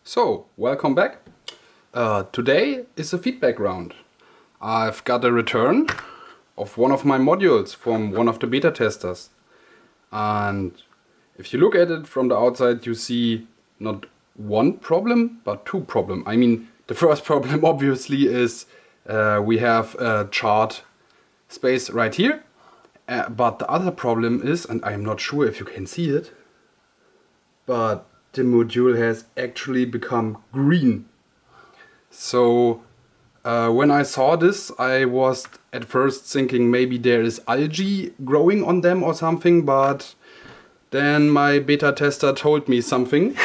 So, welcome back. Today is a feedback round. I've got a return of one of my modules from one of the beta testers. And if you look at it from the outside, you see not one problem, but two problems. I mean, the first problem obviously is we have a chart space right here. But the other problem is, and I'm not sure if you can see it, but the module has actually become green. So when I saw this, I was at first thinking maybe there is algae growing on them or something, but then my beta tester told me something.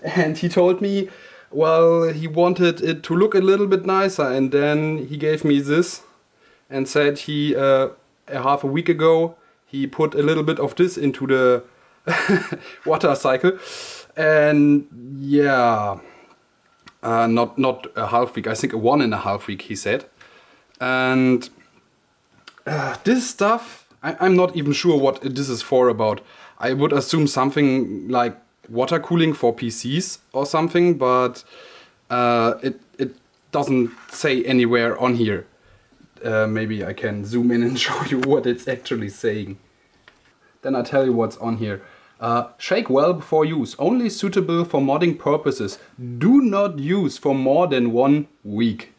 And he told me, well, he wanted it to look a little bit nicer, and then he gave me this and said he half a week ago he put a little bit of this into the water cycle, and yeah, not a half week, I think a 1.5 week he said. And this stuff, I'm not even sure what this is for about. I would assume something like water cooling for PCs or something, but it doesn't say anywhere on here. Maybe I can zoom in and show you what it's actually saying. Then I'll tell you what's on here. Shake well before use. Only suitable for modding purposes. Do not use for more than 1 week.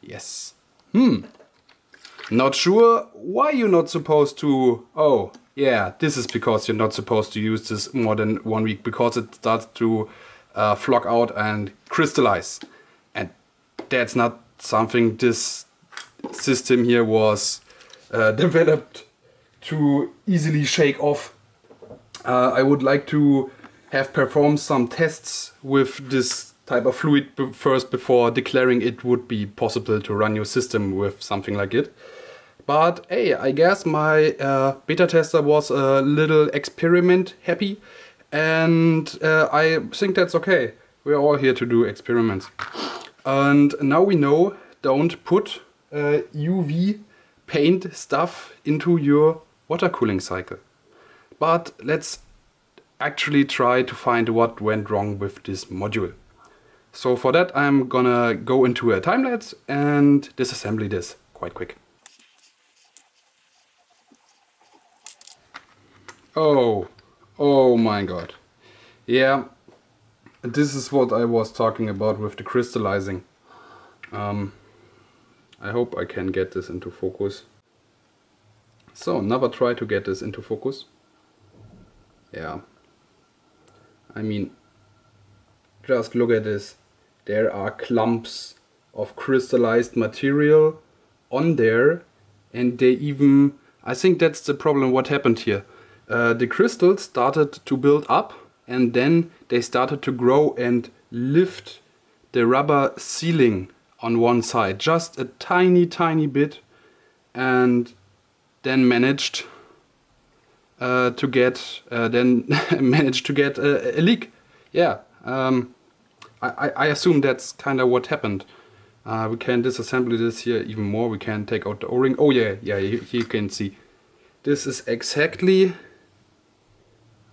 Yes. Not sure why you're not supposed to... Oh, yeah, this is because you're not supposed to use this more than 1 week, because it starts to flock out and crystallize. And that's not something this system here was developed to easily shake off. I would like to have performed some tests with this type of fluid first before declaring it would be possible to run your system with something like it. But hey, I guess my beta tester was a little experiment happy, and I think that's okay. We're all here to do experiments. And now we know, don't put UV paint stuff into your water cooling cycle. But let's actually try to find what went wrong with this module. So for that I'm gonna go into a time lapse and disassemble this quite quick. Oh my god. Yeah, this is what I was talking about with the crystallizing. I hope I can get this into focus. So, never try to get this into focus. Yeah. I mean, just look at this. There are clumps of crystallized material on there, and they even... I think that's the problem what happened here. The crystals started to build up, and then they started to grow and lift the rubber ceiling on one side, just a tiny bit, and then managed to get a leak. Yeah, I assume that's kind of what happened. We can disassemble this here even more. We can take out the O-ring. Oh yeah, you can see. This is exactly...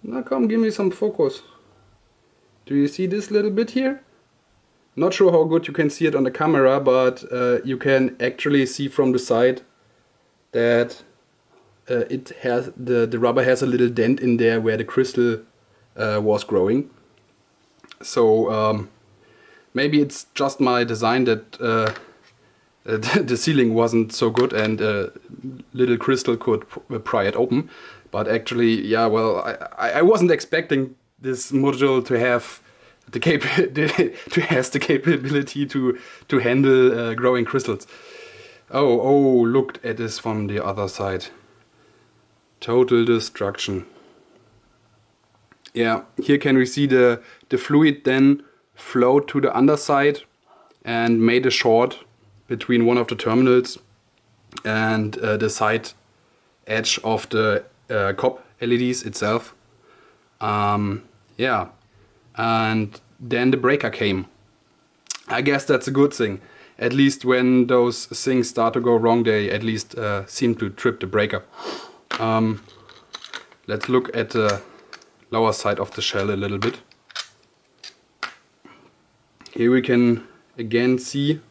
Now come, give me some focus. Do you see this little bit here? Not sure how good you can see it on the camera, but you can actually see from the side that it has the rubber has a little dent in there where the crystal was growing. So maybe it's just my design that the ceiling wasn't so good and little crystal could pry it open. But actually, yeah, well, I wasn't expecting this module to have the capability to handle growing crystals. Oh, look at this from the other side. Total destruction. Yeah, here can we see the fluid then flowed to the underside and made a short between one of the terminals and the side edge of the COP LEDs itself. Yeah, and then the breaker came. I guess that's a good thing. At least when those things start to go wrong, they at least seem to trip the breaker. let's look at the lower side of the shell a little bit. Here we can again see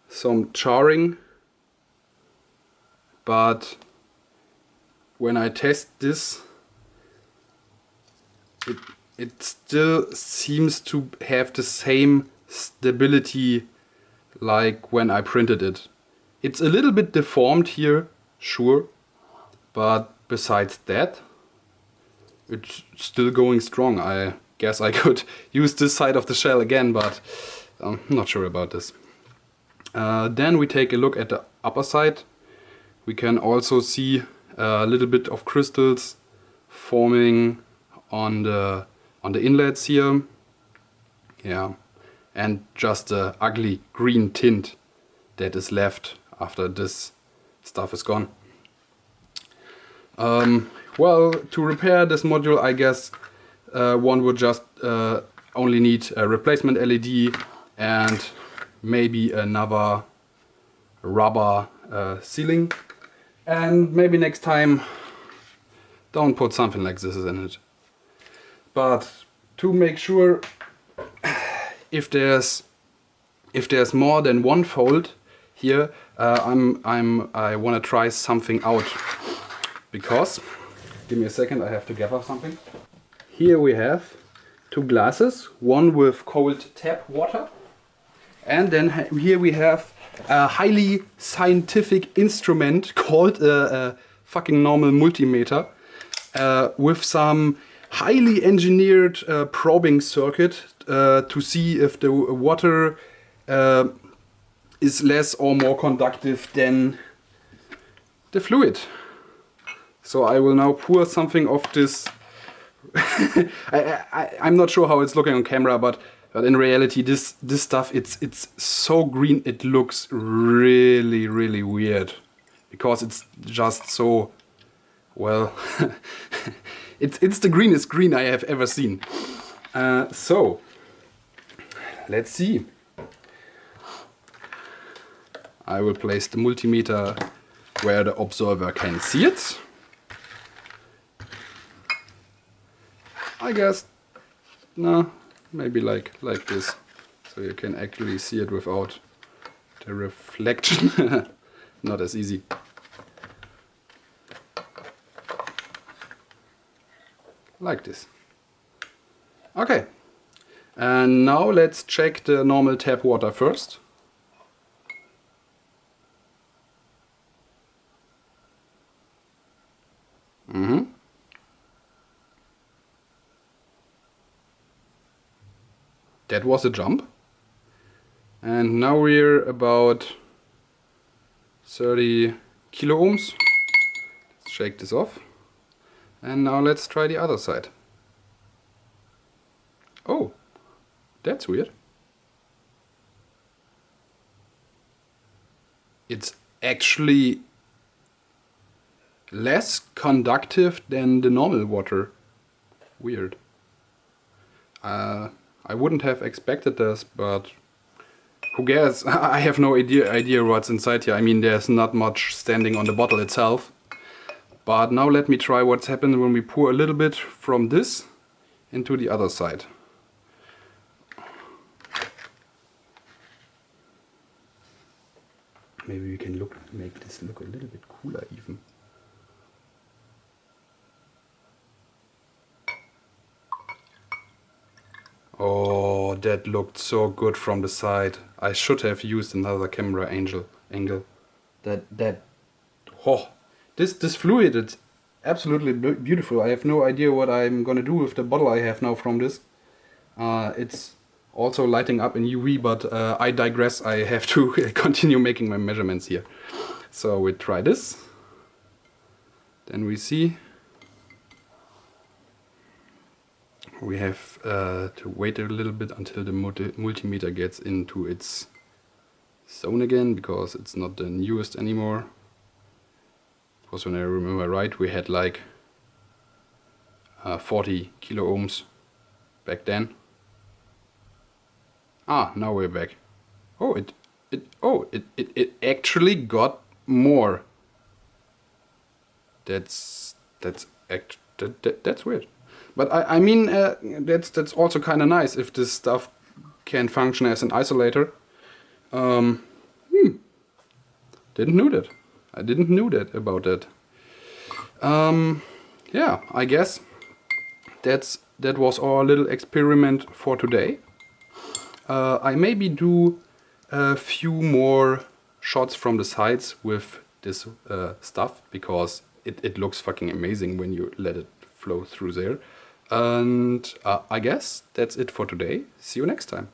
some charring, but when I test this, it still seems to have the same stability like when I printed it. It's a little bit deformed here, sure, but besides that, it's still going strong. I guess I could use this side of the shell again, but I'm not sure about this. Then we take a look at the upper side. We can also see a little bit of crystals forming on the inlets here. Yeah, and just the ugly green tint that is left after this stuff is gone. Well, to repair this module, I guess one would just only need a replacement LED and maybe another rubber sealing. And maybe next time don't put something like this in it. But to make sure, if there's more than one fold here, I want to try something out, because give me a second, I have to gather something. Here we have two glasses, one with cold tap water, and then here we have a highly scientific instrument called a fucking normal multimeter with some highly engineered probing circuit to see if the water is less or more conductive than the fluid. So I will now pour something of this. I'm not sure how it's looking on camera, but in reality this stuff, it's so green it looks really weird, because it's just so, well, it's the greenest green I have ever seen. So let's see. I will place the multimeter where the observer can see it. I guess, no, maybe like this, so you can actually see it without the reflection. Not as easy. Like this. Okay, and now let's check the normal tap water first. That was a jump. And now we're about 30 kilo ohms. Let's shake this off. And now let's try the other side. Oh, that's weird. It's actually less conductive than the normal water. Weird. I wouldn't have expected this, but who cares? I have no idea what's inside here. I mean, there's not much standing on the bottle itself. But now let me try what's happened when we pour a little bit from this into the other side. Maybe we can make this look a little bit cooler even. Oh, that looked so good from the side. I should have used another camera angle. Oh, this fluid, it's absolutely beautiful. I have no idea what I'm gonna do with the bottle I have now from this. It's also lighting up in UV, but I digress. I have to continue making my measurements here. So we try this. Then we see. We have to wait a little bit until the multimeter gets into its zone again, because it's not the newest anymore. Because when I remember right, we had like 40 kilo ohms back then. Ah, now we're back. Oh, it actually got more. That's That's weird. But I mean, that's also kind of nice if this stuff can function as an isolator. Didn't know that. I didn't know that about that. Yeah, I guess that was our little experiment for today. I maybe do a few more shots from the sides with this stuff, because it looks fucking amazing when you let it flow through there. And I guess that's it for today. See you next time.